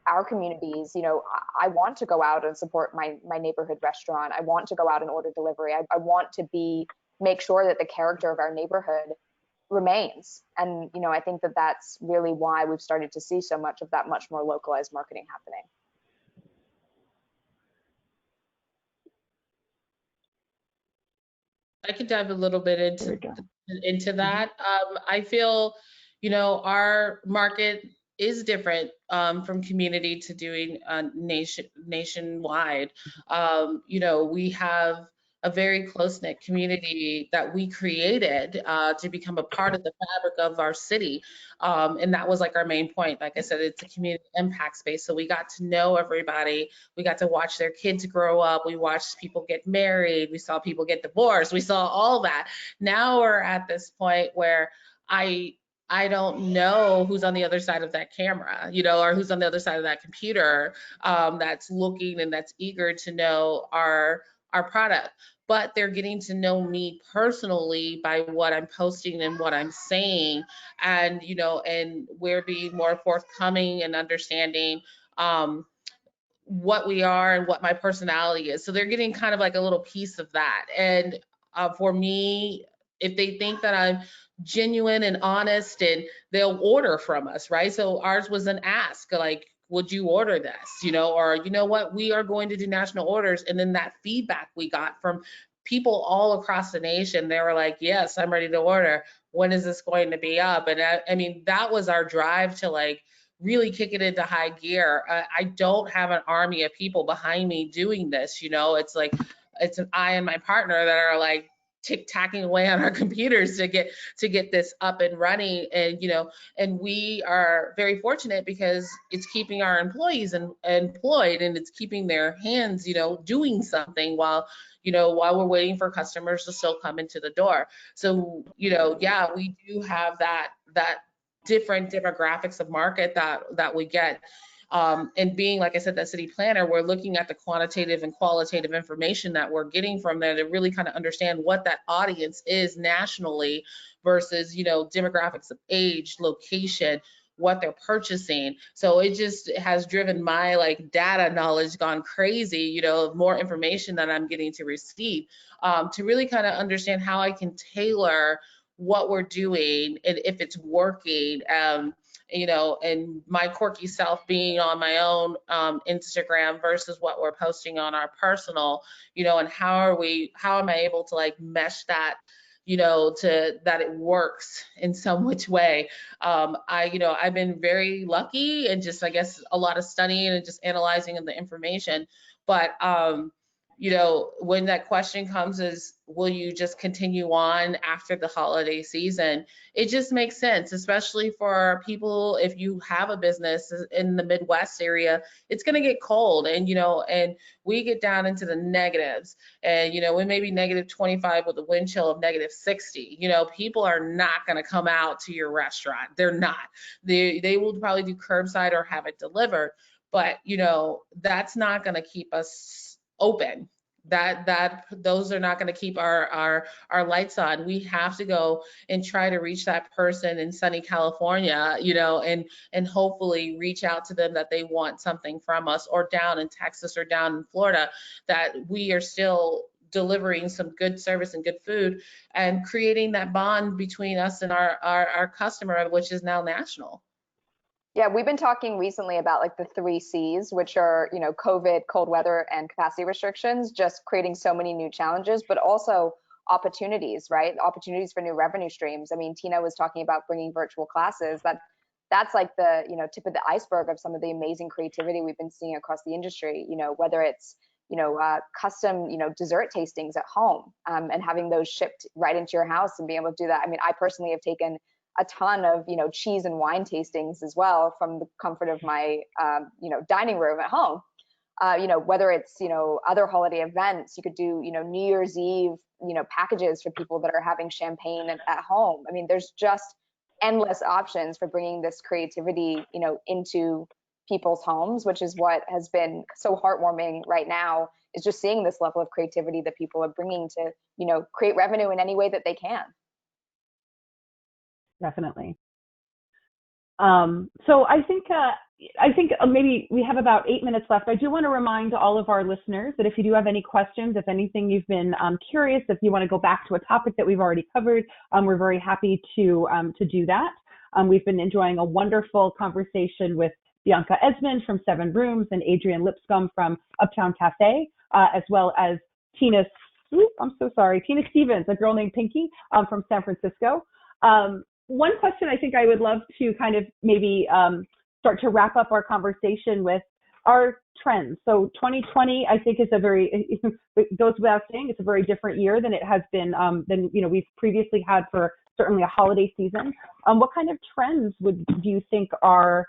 our communities, I want to go out and support my neighborhood restaurant. I want to go out and order delivery. I want to make sure that the character of our neighborhood remains. And, I think that that's really why we've started to see so much of that much more localized marketing happening. I could dive a little bit into that. I feel, our market is different from community to doing nationwide. We have a very close-knit community that we created to become a part of the fabric of our city. And that was like our main point. Like I said, it's a community impact space. So we got to know everybody. We got to watch their kids grow up. We watched people get married. We saw people get divorced. We saw all that. Now we're at this point where I don't know who's on the other side of that camera, or who's on the other side of that computer that's looking and that's eager to know our product. But they're getting to know me personally by what I'm posting and what I'm saying, and and we're being more forthcoming and understanding what we are and what my personality is. So they're getting kind of like a little piece of that. And for me, if they think that I'm genuine and honest, and they'll order from us, right? So ours was an ask, like, would you order this? Or what, we are going to do national orders. And then that feedback we got from people all across the nation, they were like, yes, I'm ready to order. When is this going to be up? And I mean, that was our drive to like really kick it into high gear. I don't have an army of people behind me doing this. It's like, it's I and my partner that are like tick-tacking away on our computers to get this up and running. And and we are very fortunate because it's keeping our employees employed, and it's keeping their hands doing something while we're waiting for customers to still come into the door. So yeah, we do have that different demographics of market that we get. And being, like I said, that city planner, we're looking at the quantitative and qualitative information that we're getting from there to really kind of understand what that audience is nationally versus, demographics of age, location, what they're purchasing. So it just has driven my like data knowledge gone crazy, more information that I'm getting to receive, to really kind of understand how I can tailor what we're doing and if it's working. And my quirky self being on my own Instagram versus what we're posting on our personal, and how am I able to like mesh that, to that it works in some which way. I've been very lucky and just, I guess, a lot of studying and just analyzing of the information. But when that question comes is, will you just continue on after the holiday season? It just makes sense, especially for people, if you have a business in the Midwest area, it's going to get cold, and and we get down into the negatives, and we may be -25 with a wind chill of -60. People are not going to come out to your restaurant. They're not. They will probably do curbside or have it delivered, but that's not going to keep us open. Those are not going to keep our lights on. We have to go and try to reach that person in sunny California, and hopefully reach out to them that they want something from us, or down in Texas or down in Florida, that we are still delivering some good service and good food and creating that bond between us and our customer, which is now national. Yeah, we've been talking recently about like the 3 C's, which are, COVID, cold weather, and capacity restrictions, just creating so many new challenges, but also opportunities, right? Opportunities for new revenue streams. I mean, Tina was talking about bringing virtual classes. That's like the, tip of the iceberg of some of the amazing creativity we've been seeing across the industry, whether it's, custom, dessert tastings at home, and having those shipped right into your house and being able to do that. I mean, I personally have taken a ton of, cheese and wine tastings as well from the comfort of my, dining room at home. Whether it's, other holiday events, you could do, New Year's Eve, packages for people that are having champagne at home. I mean, there's just endless options for bringing this creativity, into people's homes, which is what has been so heartwarming right now, is just seeing this level of creativity that people are bringing to, create revenue in any way that they can. Definitely. So I think maybe we have about 8 minutes left. I do want to remind all of our listeners that if you do have any questions, if anything you've been curious, if you want to go back to a topic that we've already covered, we're very happy to do that. We've been enjoying a wonderful conversation with Bianca Esmond from SevenRooms and Adrian Lipscombe from Uptowne Café, as well as Tina Stevens, a girl named Pinky, from San Francisco. One question I think I would love to kind of maybe start to wrap up our conversation with our trends. So 2020, I think, is it goes without saying, it's a very different year than it has been, than we've previously had for certainly a holiday season. What kind of trends do you think are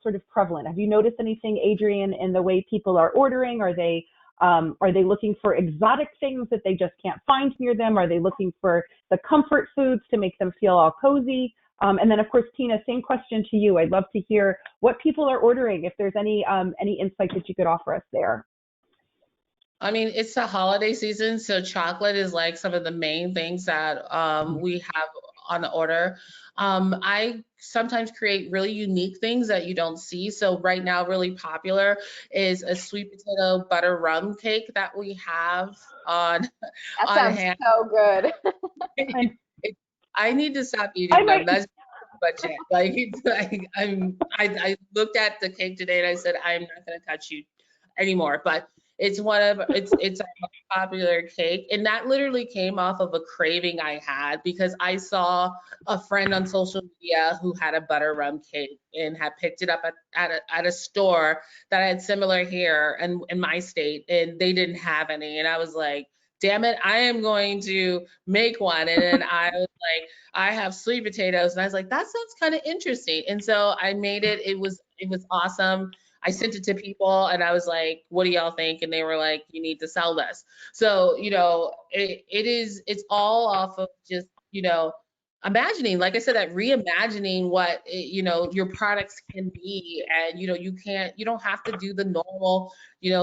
sort of prevalent? Have you noticed anything, Adrian, in the way people are ordering? Are they looking for exotic things that they just can't find near them? Are they looking for the comfort foods to make them feel all cozy? And then, of course, Tina, same question to you. I'd love to hear what people are ordering, if there's any insight that you could offer us there. I mean, it's the holiday season, so chocolate is like some of the main things that we have on the order. I sometimes create really unique things that you don't see. So right now, really popular is a sweet potato butter rum cake that we have on That on sounds hand. so good. I need to stop eating them. That's budget. Like, it's like I looked at the cake today and I said, I'm not going to touch you anymore. But it's it's a popular cake, and that literally came off of a craving I had because I saw a friend on social media who had a butter rum cake and had picked it up at a store that had similar here in my state, and they didn't have any, and I was like, damn it, I am going to make one. And then I was like, I have sweet potatoes, and I was like, that sounds kind of interesting, and so I made it. It was awesome. I sent it to people and I was like, what do y'all think? And they were like, you need to sell this. So, it's all off of just, imagining, like I said, that reimagining what, your products can be. And, you don't have to do the normal,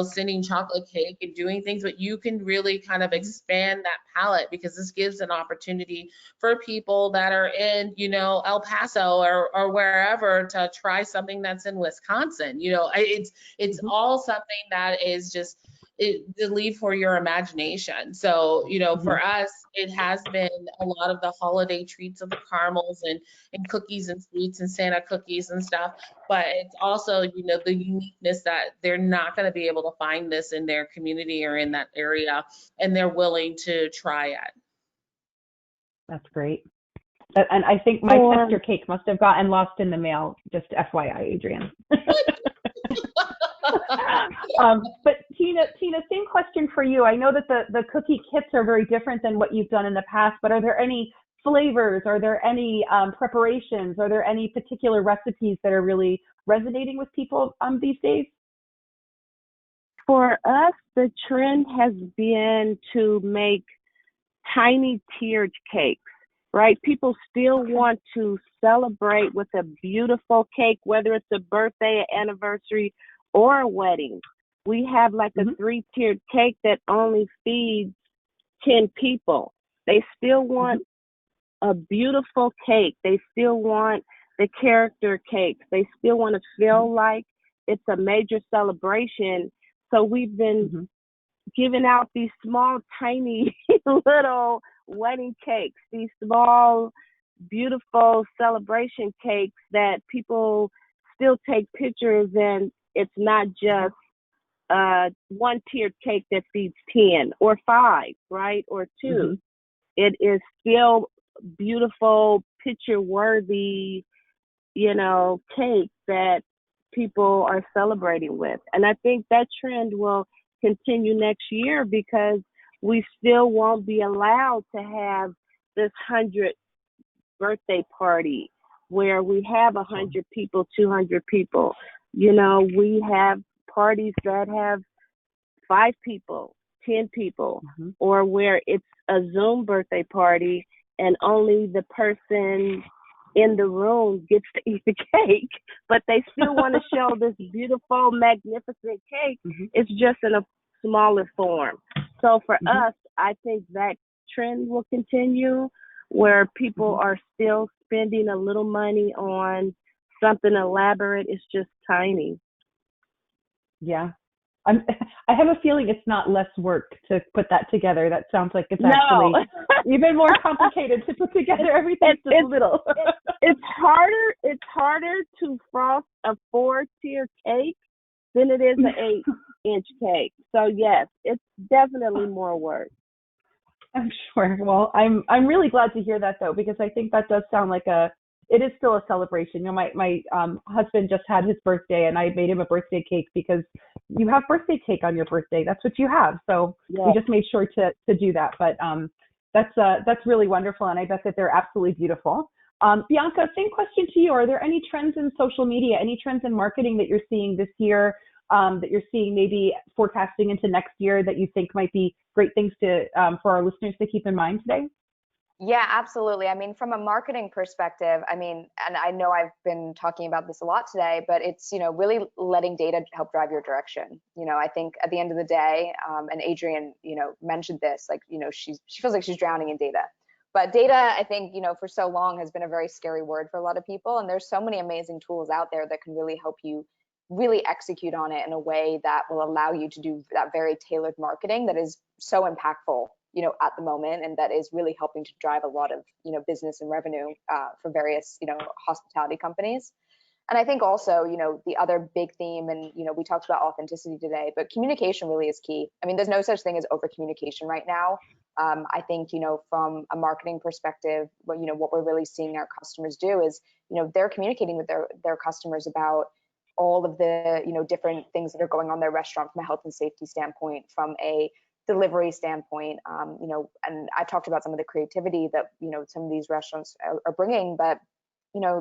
sending chocolate cake and doing things, but you can really kind of expand that palette, because this gives an opportunity for people that are in, El Paso or wherever to try something that's in Wisconsin. It's all something that is just to leave for your imagination. So, for us, it has been a lot of the holiday treats of the caramels and cookies and sweets and Santa cookies and stuff. But it's also, the uniqueness that they're not going to be able to find this in their community or in that area, and they're willing to try it. That's great. And I think my sister cake must have gotten lost in the mail, just FYI, Adrian. But Tina, same question for you. I know that the cookie kits are very different than what you've done in the past, but are there any flavors? Are there any preparations? Are there any particular recipes that are really resonating with people these days? For us, the trend has been to make tiny tiered cakes, right? People still want to celebrate with a beautiful cake, whether it's a birthday, anniversary, or a wedding. We have like a 3-tiered cake that only feeds 10 people. They still want a beautiful cake. They still want the character cakes. They still want to feel like it's a major celebration. So we've been giving out these small, tiny little wedding cakes, these small, beautiful celebration cakes that people still take pictures, and it's not just one tiered cake that feeds 10 or 5, right? Or 2. It is still beautiful, picture worthy, cake that people are celebrating with. And I think that trend will continue next year, because we still won't be allowed to have this 100 birthday party where we have 100 people, 200 people. We have parties that have 5 people, 10 people, or where it's a Zoom birthday party and only the person in the room gets to eat the cake, but they still want to show this beautiful, magnificent cake. It's just in a smaller form. So for us, I think that trend will continue, where people are still spending a little money on something elaborate. It's just tiny. Yeah. I have a feeling it's not less work to put that together. That sounds like it's actually even more complicated to put together. Everything's just little. It's harder to frost a 4-tier cake than it is an 8-inch cake. So yes, it's definitely more work. I'm sure. Well, I'm really glad to hear that, though, because I think that does sound like it is still a celebration. My husband just had his birthday, and I made him a birthday cake because you have birthday cake on your birthday. That's what you have. So we just made sure to do that. But that's really wonderful, and I bet that they're absolutely beautiful. Bianca, same question to you. Are there any trends in social media, any trends in marketing that you're seeing this year, that you're seeing maybe forecasting into next year that you think might be great things to for our listeners to keep in mind today? Yeah, absolutely. I mean, from a marketing perspective, I mean, and I know I've been talking about this a lot today, but it's, really letting data help drive your direction. I think at the end of the day, and Adrian, mentioned this, like, she feels like she's drowning in data. But data, I think, for so long has been a very scary word for a lot of people. And there's so many amazing tools out there that can really help you really execute on it in a way that will allow you to do that very tailored marketing that is so impactful, at the moment, and that is really helping to drive a lot of, business and revenue for various, hospitality companies. And I think also, the other big theme, and, we talked about authenticity today, but communication really is key. I mean, there's no such thing as over communication right now. I think, from a marketing perspective, what we're really seeing our customers do is, they're communicating with their customers about all of the, different things that are going on in their restaurant from a health and safety standpoint, from a delivery standpoint, and I talked about some of the creativity that, some of these restaurants are bringing, but,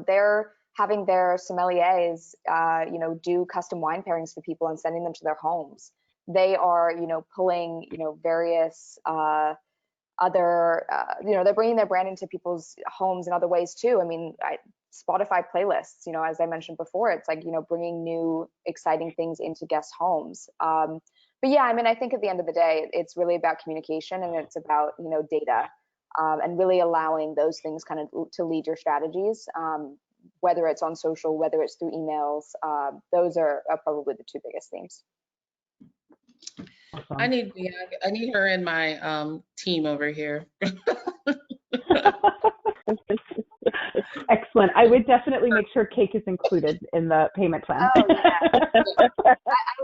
they're having their sommeliers, do custom wine pairings for people and sending them to their homes. They are, pulling, various other, they're bringing their brand into people's homes in other ways too. I mean, Spotify playlists, as I mentioned before, it's like, bringing new exciting things into guest homes. But yeah, I mean, I think at the end of the day, it's really about communication, and it's about, data, and really allowing those things kind of to lead your strategies, whether it's on social, whether it's through emails. Those are probably the two biggest themes. Awesome. I need her in my team over here. Excellent. I would definitely make sure cake is included in the payment plan. Oh, yeah. I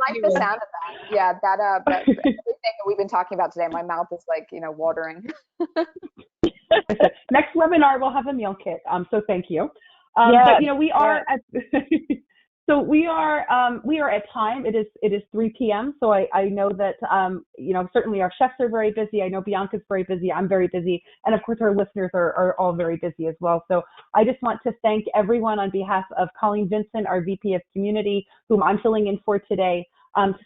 like the sound of that. Yeah, that everything that we've been talking about today, my mouth is like, watering. Next webinar, we'll have a meal kit. So thank you. But we are at so we are at time. It is 3 p.m. So I know that certainly our chefs are very busy. I know Bianca's very busy. I'm very busy, and of course our listeners are all very busy as well. So I just want to thank everyone on behalf of Colleen Vincent, our VP of Community, whom I'm filling in for today.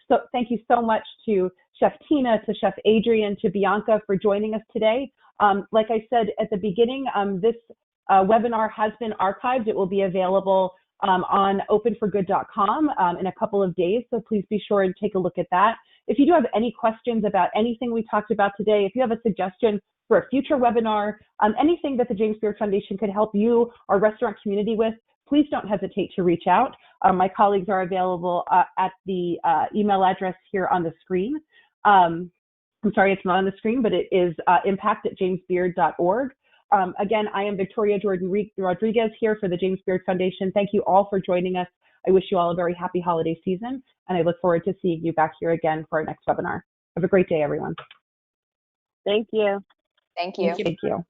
So thank you so much to Chef Tina, to Chef Adrian, to Bianca for joining us today. Like I said at the beginning, this webinar has been archived. It will be available on openforgood.com in a couple of days, so please be sure and take a look at that. If you do have any questions about anything we talked about today, if you have a suggestion for a future webinar, anything that the James Beard Foundation could help you or restaurant community with, please don't hesitate to reach out. My colleagues are available at the email address here on the screen. I'm sorry, it's not on the screen, but it is impact@jamesbeard.org. Again, I am Victoria Jordan Rodriguez here for the James Beard Foundation. Thank you all for joining us. I wish you all a very happy holiday season, and I look forward to seeing you back here again for our next webinar. Have a great day, everyone. Thank you. Thank you. Thank you.